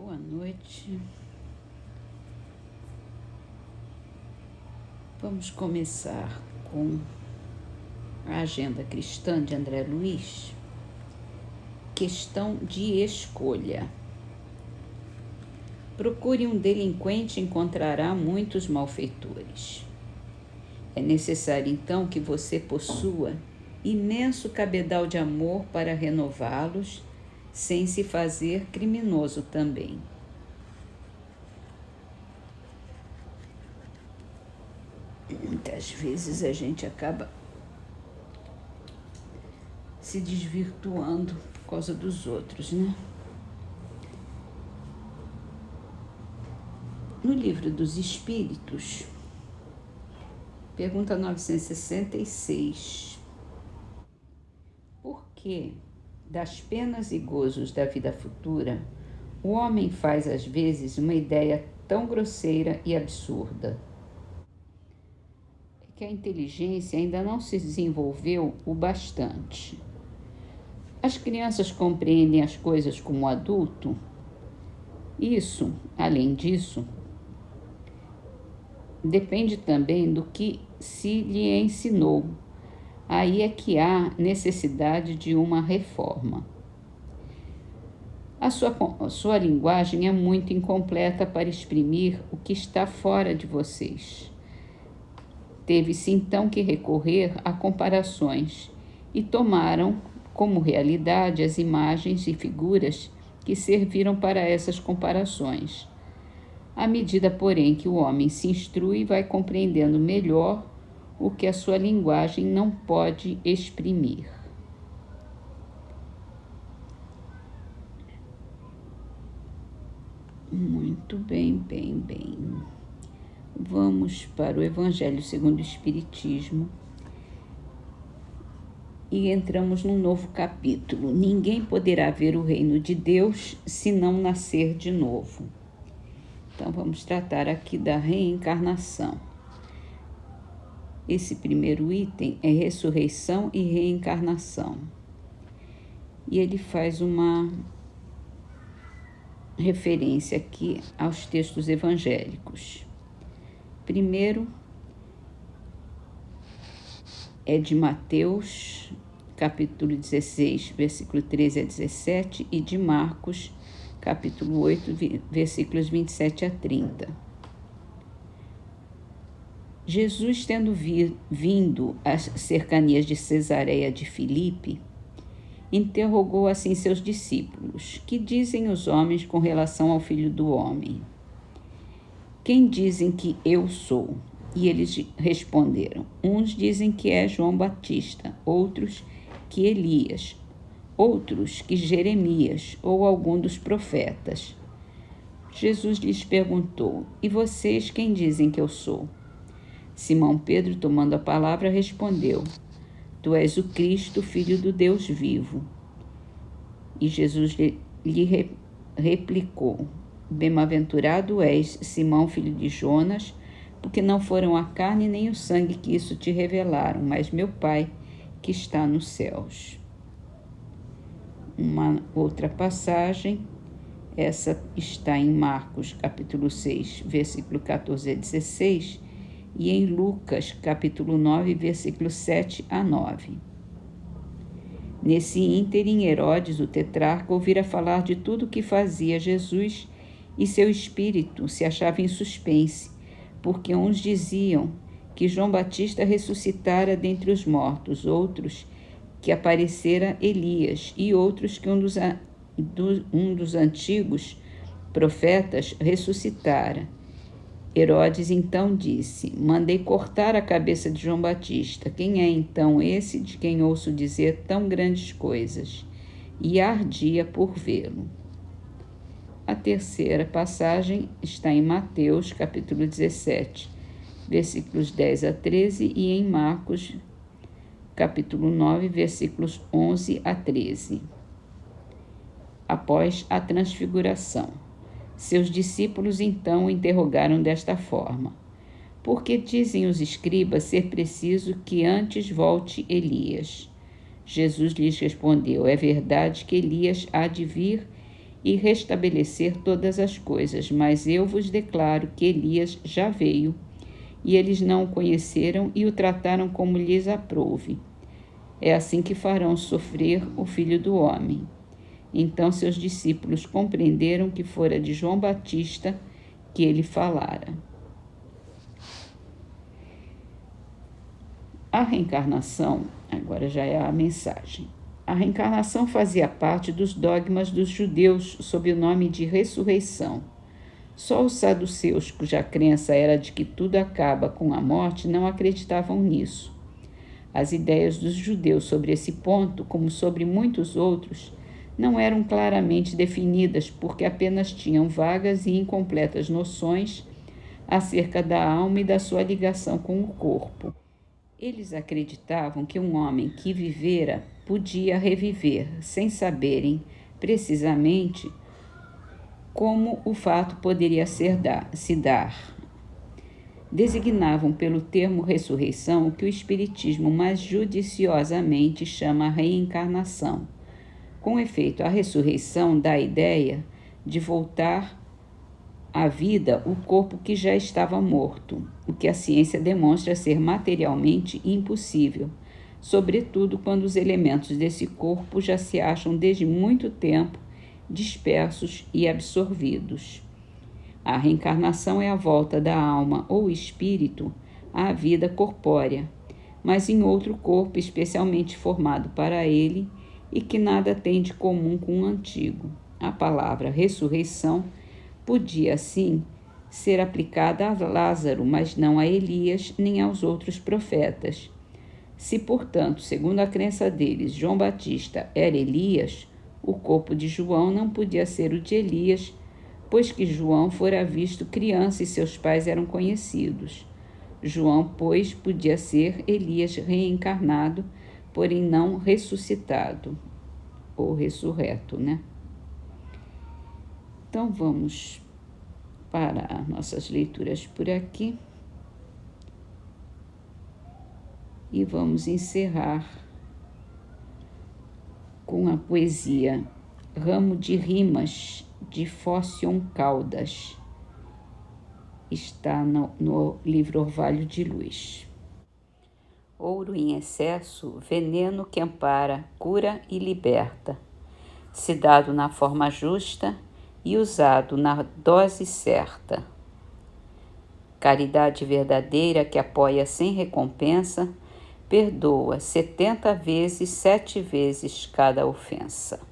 Boa noite. Vamos começar com a Agenda Cristã de André Luiz. Questão de escolha. Procure um delinquente e encontrará muitos malfeitores. É necessário, então, que você possua imenso cabedal de amor para renová-los, sem se fazer criminoso também. Muitas vezes a gente acaba se desvirtuando por causa dos outros, né? No Livro dos Espíritos, pergunta 966. Por que, das penas e gozos da vida futura, o homem faz às vezes uma ideia tão grosseira e absurda? É que a inteligência ainda não se desenvolveu o bastante. As crianças compreendem as coisas como o adulto? Isso, além disso, depende também do que se lhe ensinou. Aí é que há necessidade de uma reforma. A sua linguagem é muito incompleta para exprimir o que está fora de vocês. Teve-se então que recorrer a comparações e tomaram como realidade as imagens e figuras que serviram para essas comparações. À medida, porém, que o homem se instrui, vai compreendendo melhor o que a sua linguagem não pode exprimir. Muito bem. Vamos para o Evangelho segundo o Espiritismo e entramos num novo capítulo. Ninguém poderá ver o reino de Deus se não nascer de novo. Então, vamos tratar aqui da reencarnação. Esse primeiro item é ressurreição e reencarnação. E ele faz uma referência aqui aos textos evangélicos. Primeiro é de Mateus, capítulo 16, versículo 13 a 17, e de Marcos, capítulo 8, versículos 27 a 30. Jesus, tendo vindo às cercanias de Cesareia de Filipe, interrogou assim seus discípulos: que dizem os homens com relação ao Filho do Homem? Quem dizem que eu sou? E eles responderam: uns dizem que é João Batista, outros que Elias, outros que Jeremias ou algum dos profetas. Jesus lhes perguntou: e vocês quem dizem que eu sou? Simão Pedro, tomando a palavra, respondeu: tu és o Cristo, Filho do Deus vivo. E Jesus lhe replicou: bem-aventurado és, Simão, filho de Jonas, porque não foram a carne nem o sangue que isso te revelaram, mas meu Pai que está nos céus. Uma outra passagem, essa está em Marcos, capítulo 6, versículo 14 a 16, e em Lucas, capítulo 9, versículo 7 a 9. Nesse ínterim, Herodes, o tetrarca, ouvira falar de tudo o que fazia Jesus e seu espírito se achava em suspense, porque uns diziam que João Batista ressuscitara dentre os mortos, outros que aparecera Elias, e outros que um dos antigos profetas ressuscitara. Herodes então disse: mandei cortar a cabeça de João Batista. Quem é então esse de quem ouço dizer tão grandes coisas? E ardia por vê-lo. A terceira passagem está em Mateus, capítulo 17, versículos 10 a 13, e em Marcos, capítulo 9, versículos 11 a 13. Após a transfiguração, seus discípulos então o interrogaram desta forma: por que dizem os escribas ser preciso que antes volte Elias? Jesus lhes respondeu: é verdade que Elias há de vir e restabelecer todas as coisas. Mas eu vos declaro que Elias já veio, e eles não o conheceram e o trataram como lhes aprouve. É assim que farão sofrer o Filho do Homem. Então seus discípulos compreenderam que fora de João Batista que ele falara. A reencarnação, agora já é a mensagem. A reencarnação fazia parte dos dogmas dos judeus sob o nome de ressurreição. Só os saduceus, cuja crença era de que tudo acaba com a morte, não acreditavam nisso. As ideias dos judeus sobre esse ponto, como sobre muitos outros, não eram claramente definidas porque apenas tinham vagas e incompletas noções acerca da alma e da sua ligação com o corpo. Eles acreditavam que um homem que vivera podia reviver, sem saberem precisamente como o fato poderia se dar. Designavam pelo termo ressurreição o que o Espiritismo mais judiciosamente chama reencarnação. Com efeito, a ressurreição dá a ideia de voltar à vida o corpo que já estava morto, o que a ciência demonstra ser materialmente impossível, sobretudo quando os elementos desse corpo já se acham desde muito tempo dispersos e absorvidos. A reencarnação é a volta da alma ou espírito à vida corpórea, mas em outro corpo especialmente formado para ele e que nada tem de comum com o antigo. A palavra ressurreição podia, assim, ser aplicada a Lázaro, mas não a Elias nem aos outros profetas. Se, portanto, segundo a crença deles, João Batista era Elias, o corpo de João não podia ser o de Elias, pois que João fora visto criança e seus pais eram conhecidos. João, pois, podia ser Elias reencarnado, porém não ressuscitado, ou ressurreto, né? Então, vamos parar nossas leituras por aqui e vamos encerrar com a poesia Ramo de Rimas, de Fócion Caldas. Está no livro Orvalho de Luz. Ouro em excesso, veneno que ampara, cura e liberta, se dado na forma justa e usado na dose certa. Caridade verdadeira que apoia sem recompensa, perdoa 70 vezes, 7 vezes cada ofensa.